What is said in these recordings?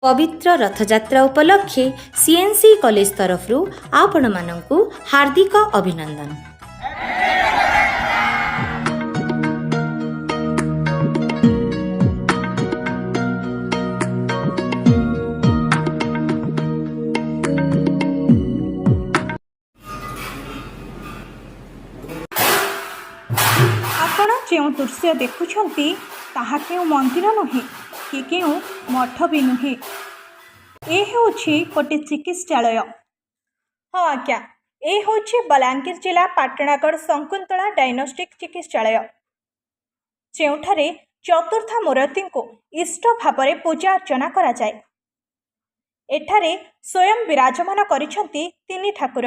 पवित्र Rathyatra उपलक्षे CNC college तरफरु आपण मानंकु हार्दिक अभिनंदन। आपण जो दृश्य देखुंती ताहा केउ मंदिर नुहे कि केउ मठ भी नुहे, ए होछि गोटे चिकित्सालय। हाँ आज्ञा, ए होछि बलांगीर जिला पाटणागढ़ शकुंतला डायग्नोस्टिक चिकित्सालय, जेउठारे चतुर्थ मूर्ति को इष्ट भाव में पूजा अर्चना करा जाए। एठारे स्वयं विराजमान करिसेंती तीन ठाकुर।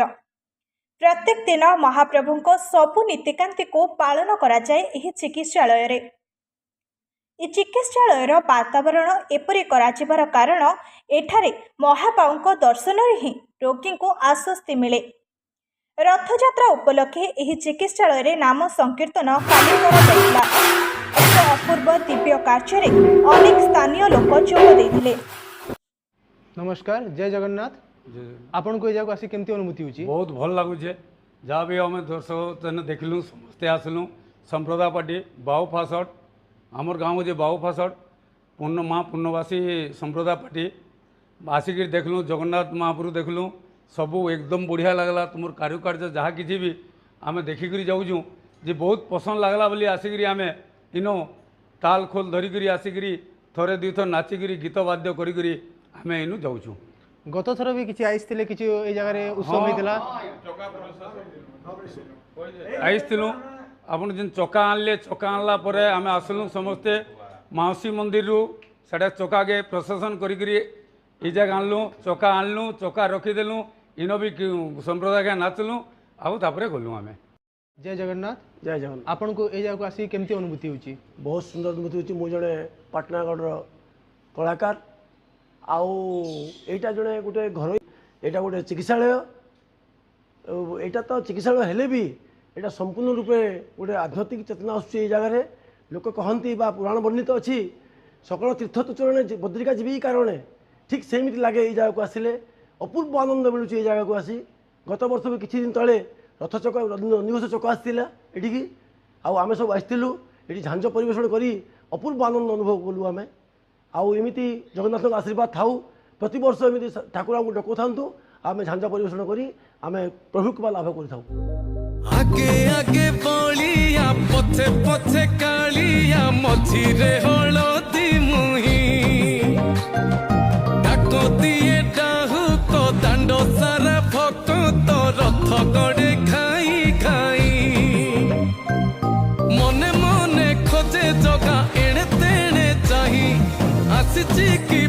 प्रत्येक दिन महाप्रभु को सबु नीतिकांति को पालन करा जाए एही चिकित्सालय रे। ए चिकित्सालयर वातावरण एपरी कराजिबार कारण एठारे महाप्रभु दर्शन ही रोगी को आश्वस्ति मिले। रथयात्रा उपलक्षे एही चिकित्सालय रे नाम संकीर्तन काली कराଯାଇଥିଲା। एक अपूर्व दिव्य कार्य अनेक स्थानीय लोक जोग देथिले। नमस्कार, जय जगन्नाथ। आपन को एजाक आसी केमती अनुभूति होची? बहुत भल लागुचे। जहाँ भी आम दर्शक देखलु समस्ते आसलु संप्रदाय पार्टी बाहु फासट आमर गाँव जे बाहु फासट पूर्ण माँ पूर्णवासी संप्रदाय पार्टी आसिक देखलु जगन्नाथ महाप्रभु देखलु सबू एकदम बढ़िया लगला। तुम कारुकार्य जहाँ किसी भी आम देखिक जाऊँ जे बहुत पसंद लगला बोली आसिक आम इनो ताल खोल धरिकी आसिक थरे दुई थर नाचिक गीत वाद्य करी आम इनु जाऊँ। गत थर भी किसी आईसथिले किसी ए जगह रे उत्सव होइतला आईसथिलु आपन जिन चका आनले चका आनला परे आमे आसलु समस्ते माउसी मंदिर रु सेटा चका के प्रशासन करी ए जगह आनलु चका रखीदेलु इनो भी संप्रदाय के नाचलु आउ तापरे गलु आमे। जय जगन्नाथ। जय जगन्नाथ। आपन को ए जगह आसी केमती अनुभूति होची? बहुत सुंदर अनुभूति होची। मु जड़े पाटनागढ़ कलाकार आउ एटा जड़े गोटे घर एटा गोटे चिकित्सालय। एटा तो चिकित्सालय हेले भी एटा संपूर्ण रूपे गोटे आध्यात्मिक चेतना आसुची। जगह लोक कहती बा पुराण वर्णित अच्छी सकल तीर्थ चरण बद्रिका जीवी कारण ठीक सेमती लगे। ये जगह को आसिले अपूर्व आनंद मिलूँ। ये जगह को आसी गत वर्ष भी किछि दिन तले रथ चक नंदीघोष चक आसाला एठिकी आम सब आसलु ये झांझ परिवेशन करी अपूर्व आनंद अनुभव कलु आम। आमती जगन्नाथ आशीर्वाद थाऊ प्रति वर्ष एमती ठाकुर को डकु था आम झांझ परिवेशन करी आम प्रभु कृपा लाभ कर। आगे आगे बलिया पछे पछे कालिया मझिरे हलदी मुही डाको दिए डाहु को दांडो सारा भक्त रथ गड़े खाई खाई मने मने खोजे जगा एणे तेणे चाही आसिची की